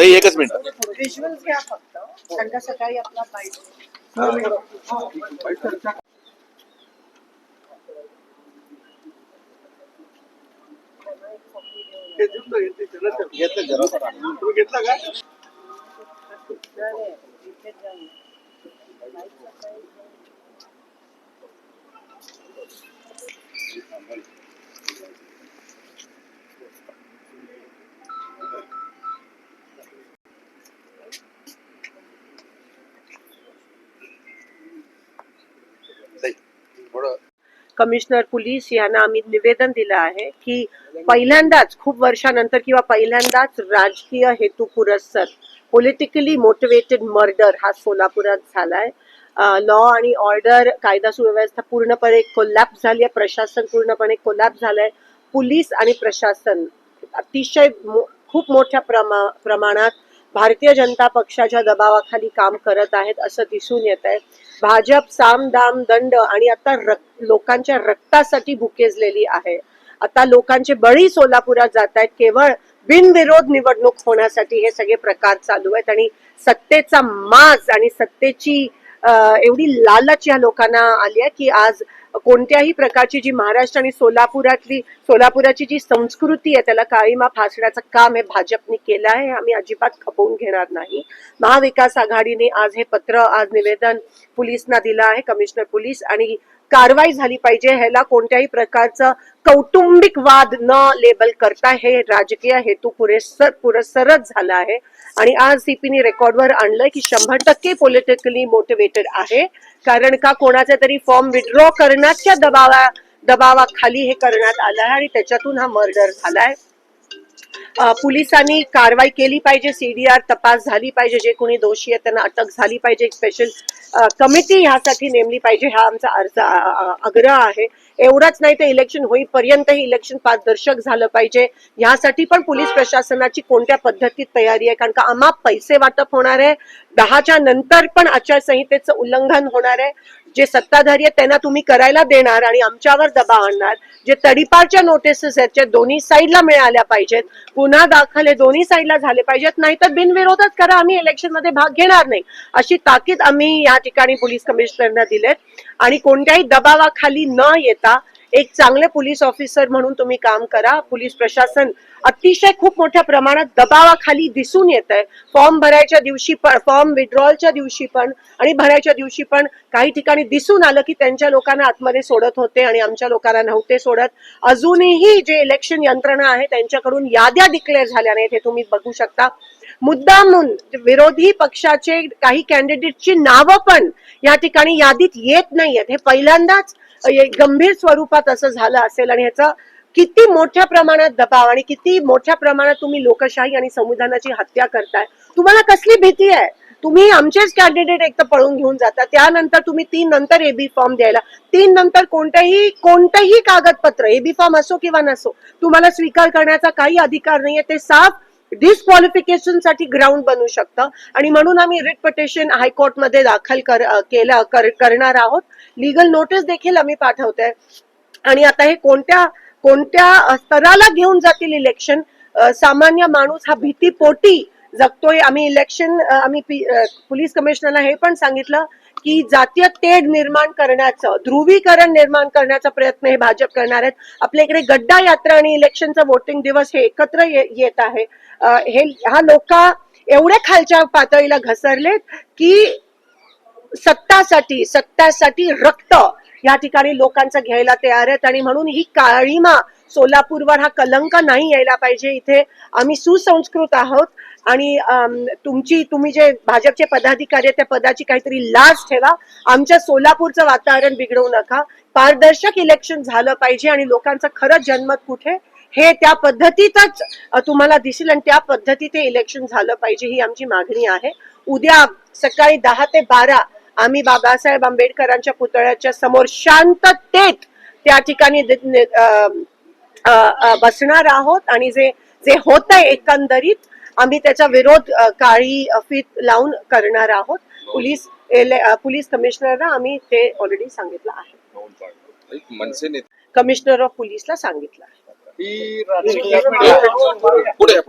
एकच minute visuals घ्या फक्त, कारण का सकाळी आपला बाईट घेतला का? कमिशनर पोलीस यांना आम्ही निवेदन दिलं आहे की पहिल्यांदाच खूप वर्षानंतर किंवा पहिल्यांदाच राजकीय हेतू पुरस्सर पॉलिटिकली मोटिवेटेड मर्डर हा सोलापुरात झालाय. लॉ आणि ऑर्डर, कायदा सुव्यवस्था पूर्णपणे कोलॅप्स झाली आहे, प्रशासन पूर्णपणे कोलॅप्स झालंय. पोलीस आणि प्रशासन अतिशय खूप मोठ्या प्रमाणात भारतीय जनता पक्षाच्या दबावाखाली काम करत आहेत असं दिसून येत आहे. भाजप साम दाम दंड आणि आता लोकांच्या रक्तासाठी भुकेजलेली आहे. आता लोकांचे बळी सोलापुरात जात आहेत केवळ बिनविरोध निवडणूक होण्यासाठी. हे सगळे प्रकार चालू आहेत आणि सत्तेचा माज आणि सत्तेची एवढी लालच या लोकांना आली आहे की आज कोणत्याही प्रकारची जी महाराष्ट्र आणि सोलापुराची जी संस्कृती आहे त्याला काळीमा फासण्याचं काम हे भाजपने केलं आहे. आम्ही अजिबात खपवून घेणार नाही. महाविकास आघाडीने आज हे पत्र, आज निवेदन पोलिसांना दिलं आहे, कमिशनर पोलीस, आणि कारवाई झाली पाहिजे. ह्याला कोणत्याही प्रकारचं कौटुंबिक वाद न लेबल करता हे राजकीय हेतू पुरस्सरच झाला आहे. आणि आज सीपीने रेकॉर्डवर आणलंय की 100% पॉलिटिकली मोटिवेटेड आहे, कारण का कोणाचा तरी फॉर्म विड्रॉ करण्याच्या दबावाखाली हे करण्यात आलं आहे आणि त्याच्यातून हा मर्डर झालाय. पोलिसांनी कारवाई केली पाहिजे, सीडीआर तपास झाली पाहिजे, जे कोणी दोषी आहेत त्यांना अटक झाली पाहिजे, एक स्पेशल कमिटी ह्यासाठी नेमली पाहिजे, हा आमचा आग्रह आहे. एवढंच नाही तर इलेक्शन होईपर्यंत हे इलेक्शन पारदर्शक झालं पाहिजे. यासाठी पण पोलीस प्रशासनाची कोणत्या पद्धतीत तयारी आहे, कारण का आम्हा पैसे वाटप होणार आहे. 10च्या नंतर पण आचारसंहितेचं उल्लंघन होणार आहे. जे सत्ताधारी आहेत त्यांना तुम्ही करायला देणार आणि आमच्यावर दबाव आणणार. जे तडीपारच्या नोटिसेस आहेत दोन्ही साईडला मिळाल्या पाहिजेत, पुन्हा दाखल हे दोन्ही साईडला झाले पाहिजेत, नाहीतर बिनविरोधच करा, आम्ही इलेक्शन मध्ये भाग घेणार नाही, अशी ताकीद आम्ही या ठिकाणी पोलीस कमिशनरना दिलेत. आणि कोणत्याही दबावाखाली न येता एक चांगले पोलीस ऑफिसर म्हणून तुम्ही काम करा. पोलीस प्रशासन अतिशय खूप मोठ्या प्रमाणात दबावाखाली दिसून येत आहे. फॉर्म भरायच्या दिवशी पण, फॉर्म विड्रॉलच्या दिवशी पण आणि भरायच्या दिवशी पण काही ठिकाणी दिसून आलं की त्यांच्या लोकांना आतमध्ये सोडत होते आणि आमच्या लोकांना नव्हते सोडत. अजूनही जे इलेक्शन यंत्रणा आहे त्यांच्याकडून याद्या डिक्लेअर झाल्या नाहीत, हे तुम्ही बघू शकता. मुद्दामून विरोधी पक्षाचे काही कॅन्डिडेटची नावं पण या ठिकाणी यादीत येत नाहीयेत. हे पहिल्यांदाच गंभीर स्वरूपात असं झालं असेल आणि ह्याचा किती मोठ्या प्रमाणात दबाव आणि किती मोठ्या प्रमाणात तुम्ही लोकशाही आणि संविधानाची हत्या करताय. तुम्हाला कसली भीती आहे? तुम्ही आमचेच कॅन्डिडेट एक तर पळून घेऊन जाता, त्यानंतर तुम्ही 3 नंतर एबी फॉर्म द्यायला, 3 नंतर कोणतेही कागदपत्र, एबी फॉर्म असो किंवा नसो, तुम्हाला स्वीकार करण्याचा काही अधिकार नाहीये. ते साफ डिस्क्वालिफिकेशन साठी ग्राउंड बनू शकतं. आणि म्हणून आम्ही रिट पिटिशन हायकोर्टमध्ये दाखल करणार आहोत. लीगल नोटीस देखील आम्ही पाठवतोय. आणि आता हे कोणत्या स्तराला घेऊन जातील इलेक्शन, सामान्य माणूस हा भीतीपोटी जगतोय. आम्ही पोलीस कमिशनरला हे पण सांगितलं की जातीय तेढ निर्माण करण्याचं, ध्रुवीकरण निर्माण करण्याचा प्रयत्न हे भाजप करणार आहेत. आपल्या इकडे गड्डा यात्रा आणि इलेक्शनचा वोटिंग दिवस हे एकत्र येत आहे. हा लोक एवढ्या खालच्या पातळीला घसरलेत की सत्तासाठी रक्त या ठिकाणी लोकांचं घ्यायला तयार आहेत. आणि म्हणून ही काळीमा सोलापूरवर, हा कलंक नाही यायला पाहिजे. इथे आम्ही सुसंस्कृत आहोत आणि तुम्ही जे भाजपचे पदाधिकारी त्या पदाची काहीतरी लाज ठेवा. आमच्या सोलापूरचं वातावरण बिघडवू नका. पारदर्शक इलेक्शन झालं पाहिजे आणि लोकांचं खरं जनमत कुठे हे त्या पद्धतीतच तुम्हाला दिसेल आणि त्या पद्धतीत इलेक्शन झालं पाहिजे, ही आमची मागणी आहे. उद्या सकाळी 10 ते 12 आम्ही बाबासाहेब आंबेडकरांच्या पुतळ्याच्या समोर शांततेत त्या ठिकाणी बसणार आहोत आणि जे जे होत आहे एकंदरीत आम्ही त्याचा विरोध काळी फीत लावून करणार आहोत. पोलीस कमिशनरला आम्ही ते ऑलरेडी सांगितलं आहे. मनसे नेते कमिशनर ऑफ पोलीसला सांगितलं आहे. ही राजकीय पुढे